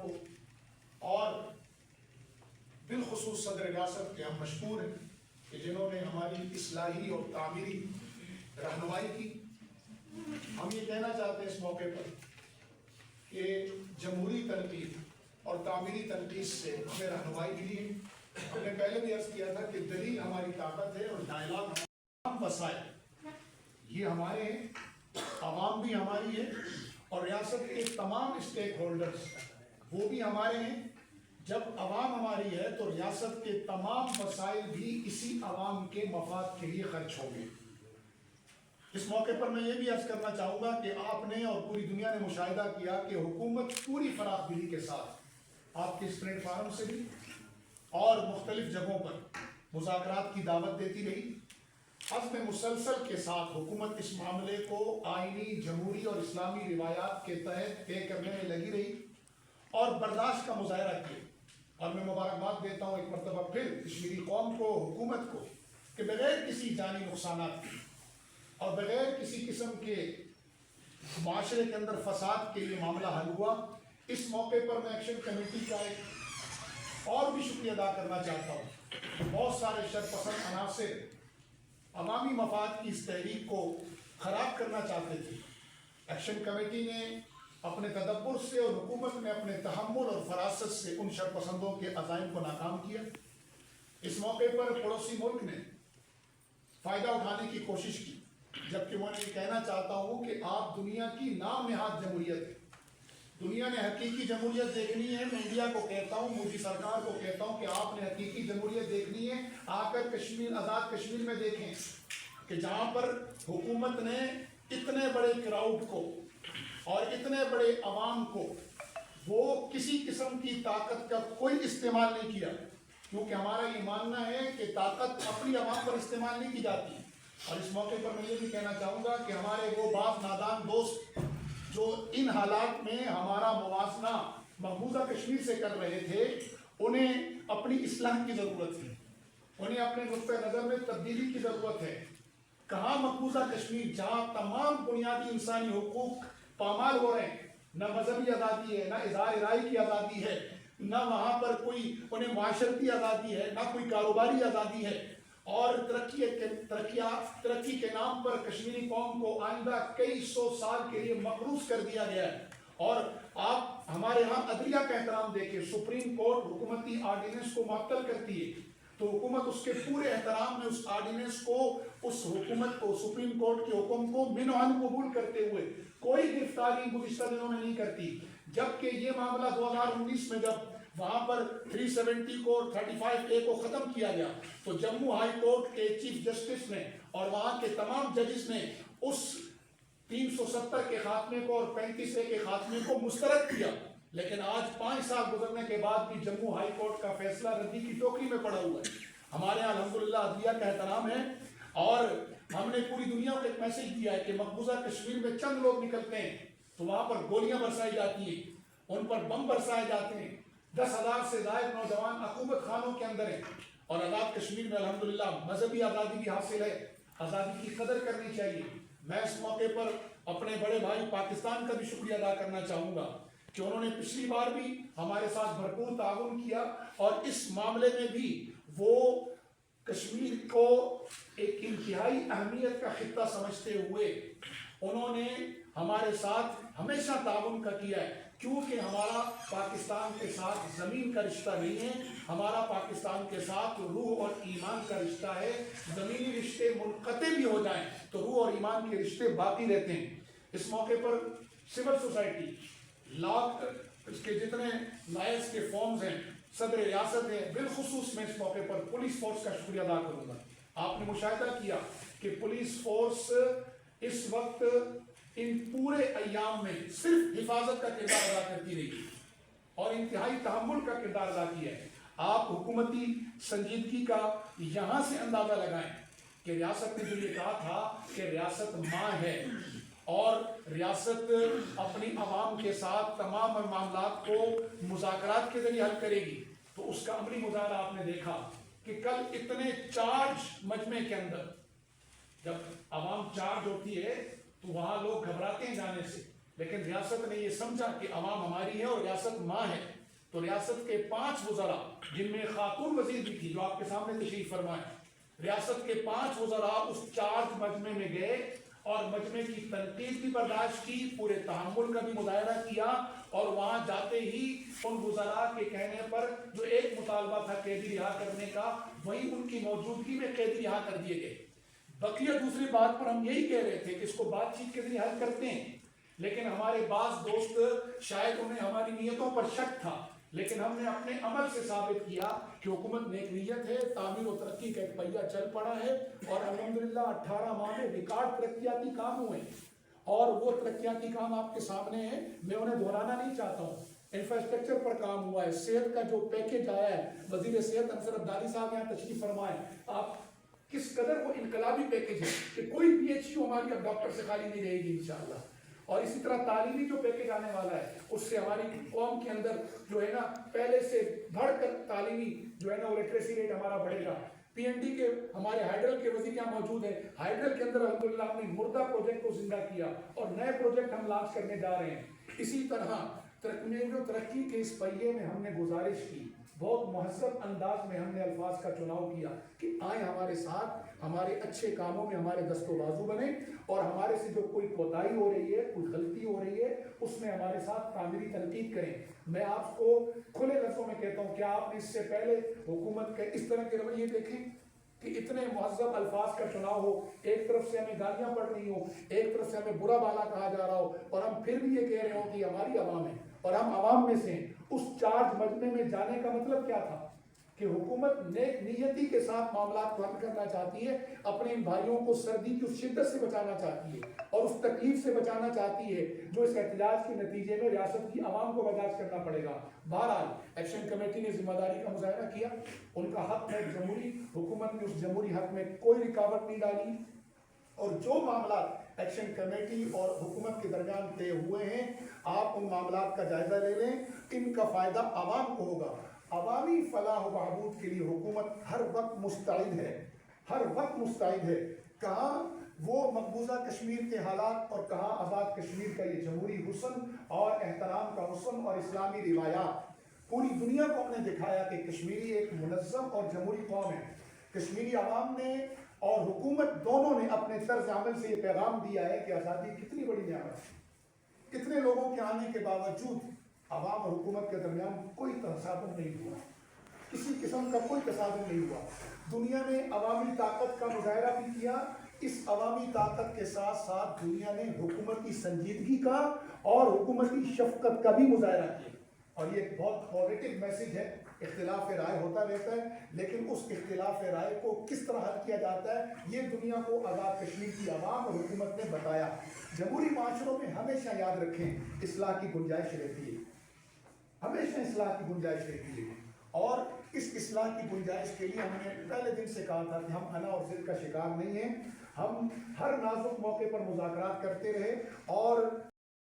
کو اور بالخصوص صدر ریاست کے ہم مشکور ہیں کہ جنہوں نے ہماری اصلاحی اور تعمیری رہنمائی کی۔ ہم یہ کہنا چاہتے ہیں اس موقع پر کہ جمہوری تنقید اور تعمیری تنقید سے ہمیں رہنمائی ملی ہے۔ ہم نے پہلے بھی عرض کیا تھا کہ دلیل ہماری طاقت ہے اور ڈائلاگ ہمارے وسائل یہ ہمارے ہیں، عوام بھی ہماری ہے اور ریاست کے تمام اسٹیک ہولڈرز وہ بھی ہمارے ہیں۔ جب عوام ہماری ہے تو ریاست کے تمام وسائل بھی اسی عوام کے مفاد کے لیے خرچ ہوں گے۔ اس موقع پر میں یہ بھی عرض کرنا چاہوں گا کہ آپ نے اور پوری دنیا نے مشاہدہ کیا کہ حکومت پوری فراخ دلی کے ساتھ آپ کے اس پلیٹ فارم سے بھی اور مختلف جگہوں پر مذاکرات کی دعوت دیتی رہی۔ عزم مسلسل کے ساتھ حکومت اس معاملے کو آئینی، جمہوری اور اسلامی روایات کے تحت طے کرنے میں لگی رہی اور برداشت کا مظاہرہ کیا۔ اور میں مبارکباد دیتا ہوں ایک مرتبہ پھر کشمیری قوم کو، حکومت کو، کہ بغیر کسی جانی نقصانات کے اور بغیر کسی قسم کے معاشرے کے اندر فساد کے یہ معاملہ حل ہوا۔ اس موقع پر میں ایکشن کمیٹی کا ایک اور بھی شکریہ ادا کرنا چاہتا ہوں۔ بہت سارے شرپسند عناصر عوامی مفاد کی اس تحریک کو خراب کرنا چاہتے تھے۔ ایکشن کمیٹی نے اپنے تدبر سے اور حکومت نے اپنے تحمل اور فراست سے ان شرپسندوں کے عزائم کو ناکام کیا۔ اس موقع پر پڑوسی ملک نے فائدہ اٹھانے کی کوشش کی، جبکہ میں یہ کہنا چاہتا ہوں کہ آپ دنیا کی نام نہاد جمہوریت ہے۔ دنیا نے حقیقی جمہوریت دیکھنی ہے۔ میں انڈیا کو کہتا ہوں، مودی سرکار کو کہتا ہوں کہ آپ نے حقیقی جمہوریت دیکھنی ہے، آ کر کشمیر، آزاد کشمیر میں دیکھیں کہ جہاں پر حکومت نے اتنے بڑے کراؤڈ کو اور اتنے بڑے عوام کو وہ کسی قسم کی طاقت کا کوئی استعمال نہیں کیا، کیونکہ ہمارا یہ ماننا ہے کہ طاقت اپنی عوام پر استعمال نہیں کی جاتی۔ اور اس موقع پر میں یہ بھی کہنا چاہوں گا کہ ہمارے وہ بعض نادان دوست جو ان حالات میں ہمارا موازنہ مقبوضہ کشمیر سے کر رہے تھے، انہیں اپنی اصلاح کی ضرورت ہے، انہیں اپنے نقطۂ نظر میں تبدیلی کی ضرورت ہے۔ کہاں مقبوضہ کشمیر جہاں تمام بنیادی انسانی حقوق پامال ہو رہے ہیں، نہ مذہبی آزادی ہے، نہ اظہار رائے کی آزادی ہے، نہ وہاں پر کوئی انہیں معاشرتی آزادی ہے، نہ کوئی کاروباری آزادی ہے، اور ترقی کے نام پر کشمیری قوم کو آئندہ کئی سو سال کے لیے مقروض کر دیا گیا ہے۔ اور آپ ہمارے ہاں عدلیہ کا احترام دیکھیں، سپریم کورٹ حکومتی آرڈیننس کو معطل کرتی ہے تو حکومت اس کے پورے احترام میں اس آرڈیننس کو، اس حکومت کو، سپریم کورٹ کے حکم کو من وعن قبول کرتے ہوئے کوئی گرفتاری گزشتہ دنوں میں نہیں کرتی۔ جبکہ یہ معاملہ 2019 میں جب وہاں پر 370 کو 35A کو ختم کیا گیا تو جموں ہائی کورٹ کے چیف جسٹس نے اور وہاں کے تمام ججز نے اس 370 کے خاتمے کو اور 35A کے خاتمے کو مسترد کیا، لیکن آج 5 سال گزرنے کے بعد بھی جموں ہائی کورٹ کا فیصلہ ردی کی ٹوکری میں پڑا ہوا ہے۔ ہمارے یہاں الحمدللہ عدلیہ کا احترام ہے اور ہم نے پوری دنیا کو ایک میسج دیا ہے کہ مقبوضہ کشمیر میں چند لوگ نکلتے ہیں تو وہاں پر گولیاں برسائی جاتی ہیں، ان پر بم برسائے جاتے ہیں، 10,000 سے زائد نوجوان حکومت خانوں کے اندر ہیں۔ اور آزاد کشمیر میں الحمدللہ مذہبی آزادی بھی حاصل ہے، آزادی کی قدر کرنی چاہیے۔ میں اس موقع پر اپنے بڑے بھائی پاکستان کا بھی شکریہ ادا کرنا چاہوں گا کہ انہوں نے پچھلی بار بھی ہمارے ساتھ بھرپور تعاون کیا اور اس معاملے میں بھی وہ کشمیر کو ایک انتہائی اہمیت کا خطہ سمجھتے ہوئے انہوں نے ہمارے ساتھ ہمیشہ تعاون کا کیا ہے، کیونکہ ہمارا پاکستان کے ساتھ زمین کا رشتہ نہیں ہے، ہمارا پاکستان کے ساتھ روح اور ایمان کا رشتہ ہے۔ زمینی رشتے منقطع بھی ہو جائیں تو روح اور ایمان کے رشتے باقی رہتے ہیں۔ اس موقع پر سول سوسائٹی، اس کے جتنے لائنس کے فارمز ہیں، صدر ریاست ہے، بالخصوص میں اس موقع پر پولیس فورس کا شکریہ ادا کروں گا۔ آپ نے مشاہدہ کیا کہ پولیس فورس اس وقت ان پورے ایام میں صرف حفاظت کا کردار ادا کرتی رہی اور انتہائی تحمل کا کردار ادا کیا ہے۔ آپ حکومتی سنجیدگی کا یہاں سے اندازہ لگائیں کہ ریاست نے جو یہ کہا تھا کہ ریاست ماں ہے اور ریاست اپنی عوام کے ساتھ تمام معاملات کو مذاکرات کے ذریعے حل کرے گی، تو اس کا عملی مظاہرہ آپ نے دیکھا کہ کل اتنے چارج مجمع کے اندر، جب عوام چارج ہوتی ہے تو وہاں لوگ گھبراتے ہیں جانے سے، لیکن ریاست نے یہ سمجھا کہ عوام ہماری ہے اور ریاست ماں ہے، تو ریاست کے 5 وزراء جن میں خاتون وزیر بھی تھی جو آپ کے سامنے تشریف فرمائے، ریاست کے 5 وزراء اس چارج مجمع میں گئے اور مجمع کی تنقید بھی برداشت کی، پورے تحمل کا بھی مظاہرہ کیا، اور وہاں جاتے ہی ان وزراء کے کہنے پر جو ایک مطالبہ تھا قیدی رہا کرنے کا، وہی ان کی موجودگی میں قیدی رہا کر دیے گئے۔ بقیہ دوسری بات پر ہم یہی کہہ رہے تھے کہ اس کو بات چیت کے ذریعے حل کرتے ہیں، لیکن ہمارے بعض دوست شاید انہیں ہماری نیتوں پر شک تھا، لیکن ہم نے اپنے عمل سے ثابت کیا کہ حکومت نیک نیت ہے، تعمیر و ترقی کا ایک پہیہ چل پڑا ہے، اور الحمدللہ 18 ماہ میں ریکارڈ ترقیاتی کام ہوئے ہیں، اور وہ ترقیاتی کام آپ کے سامنے ہیں، میں انہیں دہرانا نہیں چاہتا ہوں۔ انفراسٹرکچر پر کام ہوا ہے، صحت کا جو پیکج آیا ہے، وزیر صحت انصر عبدالی صاحب یہاں تشریف فرمائے، آپ کس قدر وہ انقلابی پیکج ہے کہ کوئی پی ایچ یو ہماری اب ڈاکٹر سے خالی نہیں رہے گی انشاءاللہ۔ اور اسی طرح تعلیمی جو پیکج آنے والا ہے، اس سے ہماری قوم کے اندر جو ہے نا پہلے سے بڑھ کر تعلیمی جو ہے نا لٹریسی ریٹ ہمارا بڑھے گا۔ پی این ڈی کے ہمارے ہائیڈرل کے وزیر یہاں موجود ہیں، ہائیڈرل کے اندر الحمدللہ ہم نے مردہ پروجیکٹ کو زندہ کیا اور نئے پروجیکٹ ہم لانچ کرنے جا رہے ہیں۔ اسی طرح ترقی کے اس پہیے میں ہم نے گزارش کی، بہت مہذب انداز میں ہم نے الفاظ کا چناؤ کیا کہ آئیں ہمارے ساتھ، ہمارے اچھے کاموں میں ہمارے دست و بازو بنے، اور ہمارے سے جو کوئی کوتاہی ہو رہی ہے، کوئی غلطی ہو رہی ہے، اس میں ہمارے ساتھ تعمیری تنقید کریں۔ میں آپ کو کھلے لفظوں میں کہتا ہوں، کیا آپ نے اس سے پہلے حکومت کے اس طرح کے رویے دیکھیں کہ اتنے مہذب الفاظ کا چناؤ ہو، ایک طرف سے ہمیں گالیاں پڑ رہی ہوں، ایک طرف سے ہمیں برا بھلا کہا جا رہا ہو، اور ہم پھر بھی یہ کہہ رہے ہوں کہ ہماری عوام ہے اور ہم عوام میں سے ہیں۔ اس چارج مجمع میں جانے کا مطلب کیا تھا کہ حکومت نیک نیتی کے ساتھ معاملات کو حل کرنا چاہتی ہے، اپنے ان بھائیوں کو سردی کی اس شدت سے بچانا چاہتی ہے اور اس تکلیف سے بچانا چاہتی ہے جو اس احتجاج کے نتیجے میں ریاست کی عوام کو برداشت کرنا پڑے گا۔ بہرحال ایکشن کمیٹی نے ذمہ داری کا مظاہرہ کیا، ان کا حق ہے جمہوری، حکومت نے اس جمہوری حق میں کوئی رکاوٹ نہیں ڈالی، اور جو معاملات ایکشن کمیٹی اور حکومت کے درمیان طے ہوئے ہیں، آپ ان معاملات کا جائزہ لے لیں، ان کا فائدہ عوام کو ہوگا۔ عوامی فلاح و بہبود کے لیے حکومت ہر وقت مستعد ہے، ہر وقت مستعد ہے۔ کہاں وہ مقبوضہ کشمیر کے حالات اور کہاں آزاد کشمیر کا یہ جمہوری حسن اور احترام کا حسن اور اسلامی روایات۔ پوری دنیا کو ہم نے دکھایا کہ کشمیری ایک منظم اور جمہوری قوم ہے۔ کشمیری عوام نے اور حکومت دونوں نے اپنے طرز عمل سے یہ پیغام دیا ہے کہ آزادی کتنی بڑی نعمت ہے۔ کتنے لوگوں کے آنے کے باوجود عوام اور حکومت کے درمیان کوئی تصادم نہیں ہوا، کسی قسم کا کوئی تصادم نہیں ہوا۔ دنیا نے عوامی طاقت کا مظاہرہ بھی کیا، اس عوامی طاقت کے ساتھ ساتھ دنیا نے حکومتی سنجیدگی کا اور حکومتی شفقت کا بھی مظاہرہ کیا، اور یہ ایک بہت پازیٹو میسج ہے۔ اختلاف رائے ہوتا رہتا ہے، لیکن اس اختلاف رائے کو کس طرح حل کیا جاتا ہے یہ دنیا کو آزاد کشمیر کی عوام اور حکومت نے بتایا۔ جمہوری معاشروں میں ہمیشہ یاد رکھیں اصلاح کی گنجائش رہتی ہے، ہمیشہ اصلاح کی گنجائش رہتی ہے، اور اس اصلاح کی گنجائش کے لیے ہم نے پہلے دن سے کہا تھا کہ ہم انا اور ضد کا شکار نہیں ہیں، ہم ہر نازک موقع پر مذاکرات کرتے رہے، اور